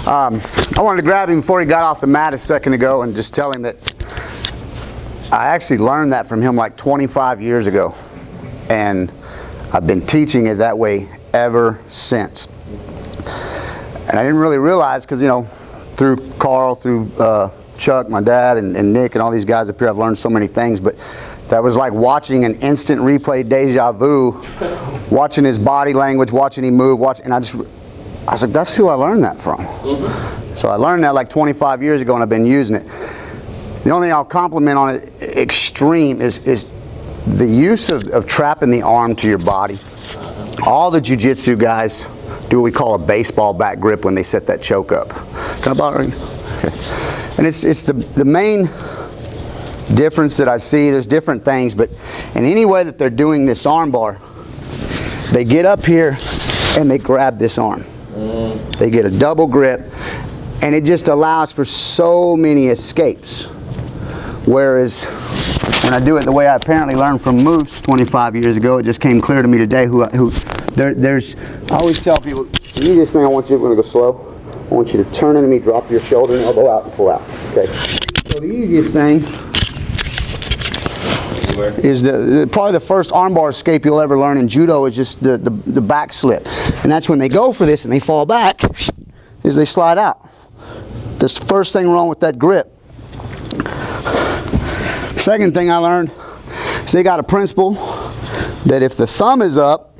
I wanted to grab him before he got off the mat a second ago and just tell him that I actually learned that from him like 25 years ago. And I've been teaching it that way ever since. And I didn't really realize, because, you know, through Carl, through Chuck, my dad, and Nick, and all these guys up here, I've learned so many things. But that was like watching an instant replay deja vu, watching his body language, watching him move, and I was like, that's who I learned that from. So I learned that like 25 years ago, and I've been using it. The only thing I'll compliment on it extreme is the use of trapping the arm to your body. All the jiu-jitsu guys do what we call a baseball bat grip when they set that choke up. Can I bother you? Okay. And it's the main difference that I see. There's different things, but in any way that they're doing this arm bar, they get up here and they grab this arm. They get a double grip, and it just allows for so many escapes. Whereas when I do it the way I apparently learned from Moose 25 years ago, it just came clear to me today I always tell people, the easiest thing I want you to, we're going to go slow, I want you to turn into me, drop your shoulder and elbow out and pull out. Okay. So the easiest thing is probably the first armbar escape you'll ever learn in judo is just the back slip. And that's when they go for this and they fall back, is they slide out. That's the first thing wrong with that grip. Second thing I learned is they got a principle that if the thumb is up,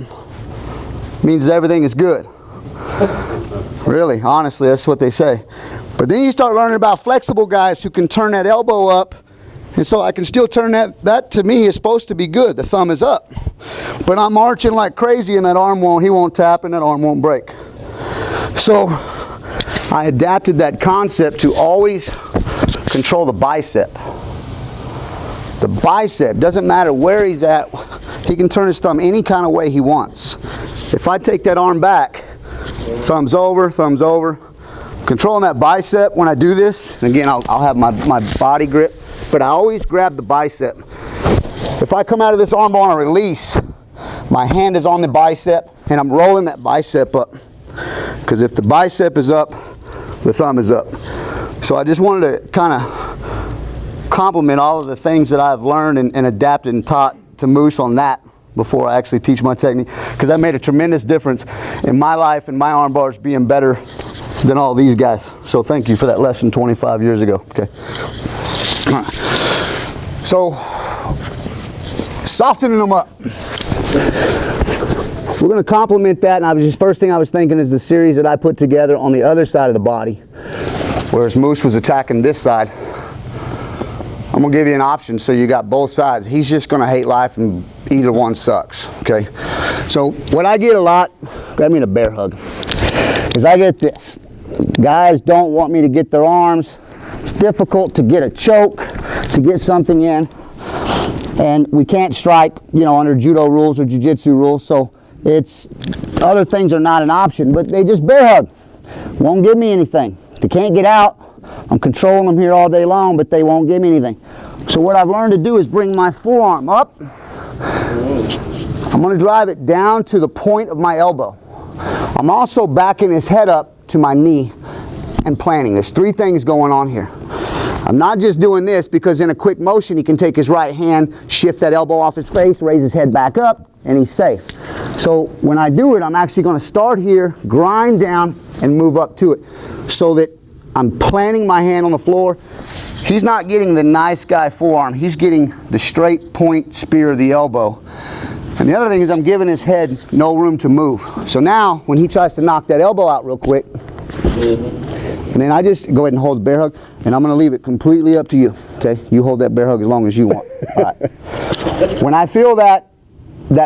means everything is good. Really, honestly, that's what they say. But then you start learning about flexible guys who can turn that elbow up, and so I can still turn that. That to me is supposed to be good. The thumb is up. But I'm marching like crazy and that arm he won't tap and that arm won't break. So I adapted that concept to always control the bicep. The bicep, doesn't matter where he's at, he can turn his thumb any kind of way he wants. If I take that arm back, thumbs over, controlling that bicep when I do this, and again, I'll have my body grip, but I always grab the bicep. If I come out of this arm bar on a release, my hand is on the bicep, and I'm rolling that bicep up. Because if the bicep is up, the thumb is up. So I just wanted to kind of compliment all of the things that I've learned and adapted and taught to Moose on that before I actually teach my technique, because that made a tremendous difference in my life and my arm bars being better than all these guys. So thank you for that lesson 25 years ago. Okay. All right. So softening them up. We're going to complement that, and first thing I was thinking is the series that I put together on the other side of the body, whereas Moose was attacking this side. I'm going to give you an option so you got both sides. He's just going to hate life and either one sucks, okay? So what I get a lot, grab me in a bear hug, is I get this. Guys don't want me to get their arms. It's difficult to get a choke, to get something in. And we can't strike, you know, under judo rules or jiu-jitsu rules, so other things are not an option, but they just bear hug. Won't give me anything. They can't get out. I'm controlling them here all day long, but they won't give me anything. So what I've learned to do is bring my forearm up. I'm going to drive it down to the point of my elbow. I'm also backing his head up to my knee and planting. There's three things going on here. I'm not just doing this because in a quick motion he can take his right hand, shift that elbow off his face, raise his head back up, and he's safe. So when I do it, I'm actually going to start here, grind down, and move up to it so that I'm planting my hand on the floor. He's not getting the nice guy forearm. He's getting the straight point spear of the elbow. And the other thing is I'm giving his head no room to move. So now when he tries to knock that elbow out real quick, and then I just go ahead and hold the bear hug, and I'm going to leave it completely up to you. Okay, you hold that bear hug as long as you want. All right. When I feel that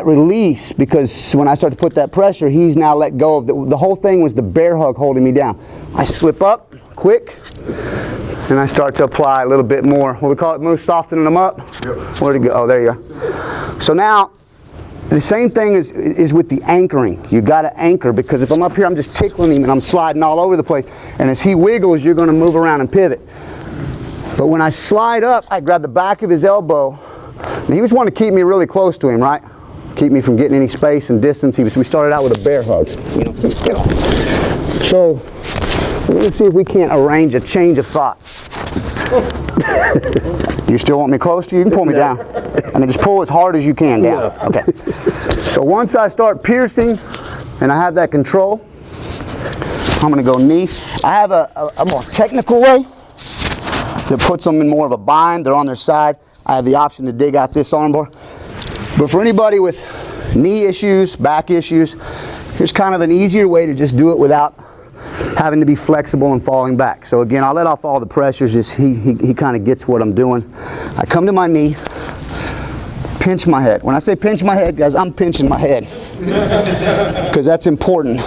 release, because when I start to put that pressure, he's now let go of the whole thing was the bear hug holding me down. I slip up quick, and I start to apply a little bit more. What we call it, Moose, softening them up. Yep. Where'd it go? Oh, there you go. So now the same thing is with the anchoring. You got to anchor, because if I'm up here, I'm just tickling him and I'm sliding all over the place. And as he wiggles, you're going to move around and pivot. But when I slide up, I grab the back of his elbow. And he was wanting to keep me really close to him, right? Keep me from getting any space and distance. We started out with a bear hug. You know, get on. So Let's see if we can't arrange a change of thought. You still want me close to you? You can pull me down. I mean, just pull as hard as you can down. Okay. So once I start piercing and I have that control, I'm going to go knee. I have a more technical way that puts them in more of a bind. They're on their side. I have the option to dig out this armbar. But for anybody with knee issues, back issues, here's kind of an easier way to just do it without having to be flexible and falling back. So again, I'll let off all the pressures, just he kind of gets what I'm doing. I come to my knee, pinch my head. When I say pinch my head, guys, I'm pinching my head because that's important.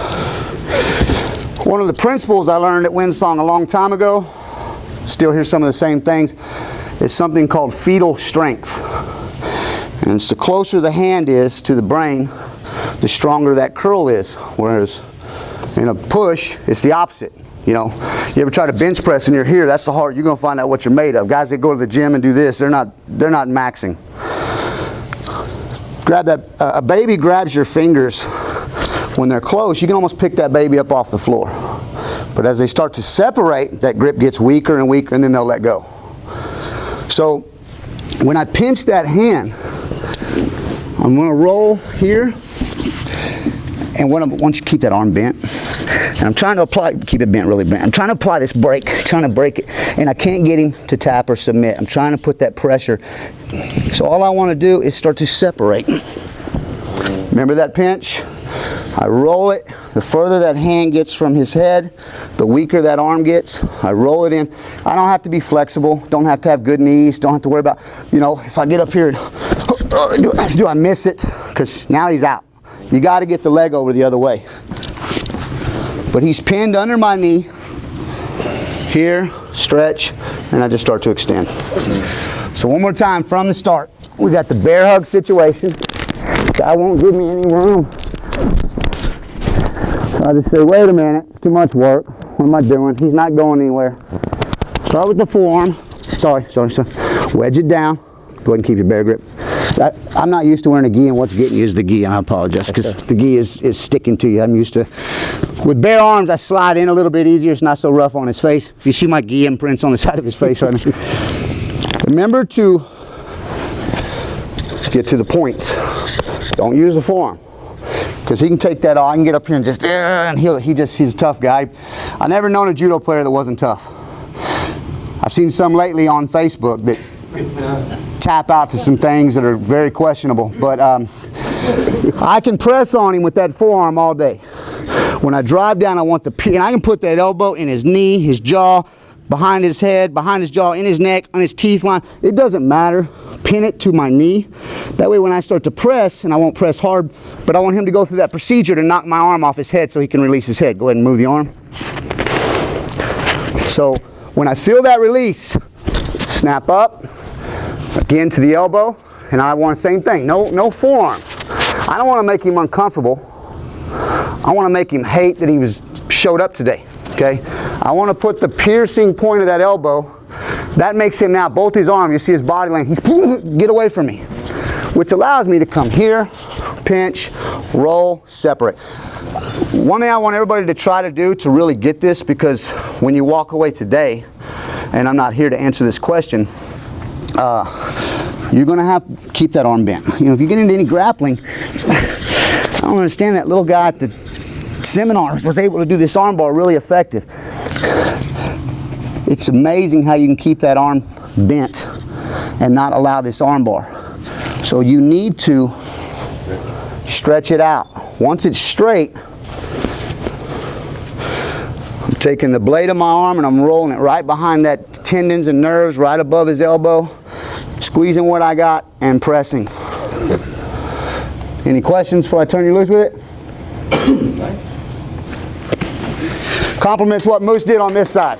One of the principles I learned at Windsong a long time ago, still hear some of the same things, is something called fetal strength. And it's the closer the hand is to the brain, the stronger that curl is. Whereas in a push, it's the opposite. You know, you ever try to bench press and you're here, that's the hard, you're gonna find out what you're made of. Guys that go to the gym and do this, they're not maxing. Grab that, a baby grabs your fingers when they're close, you can almost pick that baby up off the floor. But as they start to separate, that grip gets weaker and weaker and then they'll let go. So when I pinch that hand, I'm going to roll here, and once you keep that arm bent, and I'm trying to apply, keep it bent, really bent. I'm trying to apply this break, trying to break it, and I can't get him to tap or submit. I'm trying to put that pressure. So all I want to do is start to separate. Remember that pinch? I roll it. The further that hand gets from his head, the weaker that arm gets. I roll it in. I don't have to be flexible. Don't have to have good knees. Don't have to worry about, you know, if I get up here, do I miss it? Because now he's out. You got to get the leg over the other way. But he's pinned under my knee. Here, stretch, and I just start to extend. So one more time from the start. We got the bear hug situation. Guy won't give me any room. I just say, wait a minute, it's too much work. What am I doing? He's not going anywhere. Start with the forearm. Sorry. Wedge it down. Go ahead and keep your bear grip. I'm not used to wearing a gi, and what's getting you is the gi, and I apologize, because the gi is sticking to you. I'm used to, with bare arms, I slide in a little bit easier. It's not so rough on his face. You see my gi imprints on the side of his face right now. Remember to get to the point. Don't use the forearm. Because he can take that off. I can get up here and just, and he's a tough guy. I've never known a judo player that wasn't tough. I've seen some lately on Facebook that tap out to some things that are very questionable. But I can press on him with that forearm all day. When I drive down, I want and I can put that elbow in his knee, his jaw, behind his head, behind his jaw, in his neck, on his teeth line. It doesn't matter. Pin it to my knee. That way when I start to press, and I won't press hard, but I want him to go through that procedure to knock my arm off his head so he can release his head. Go ahead and move the arm. So when I feel that release, snap up, again to the elbow, and I want the same thing. No forearm. I don't want to make him uncomfortable. I want to make him hate that he showed up today. Okay? I want to put the piercing point of that elbow. That makes him now, both his arms, you see his body length, get away from me. Which allows me to come here, pinch, roll, separate. One thing I want everybody to try to do to really get this, because when you walk away today, and I'm not here to answer this question, you're going to have to keep that arm bent. You know, if you get into any grappling, I don't understand that little guy at the seminar was able to do this arm bar really effective. It's amazing how you can keep that arm bent and not allow this arm bar. So you need to stretch it out. Once it's straight, I'm taking the blade of my arm and I'm rolling it right behind that tendons and nerves, right above his elbow, squeezing what I got and pressing. Any questions before I turn you loose with it? Compliments what Moose did on this side.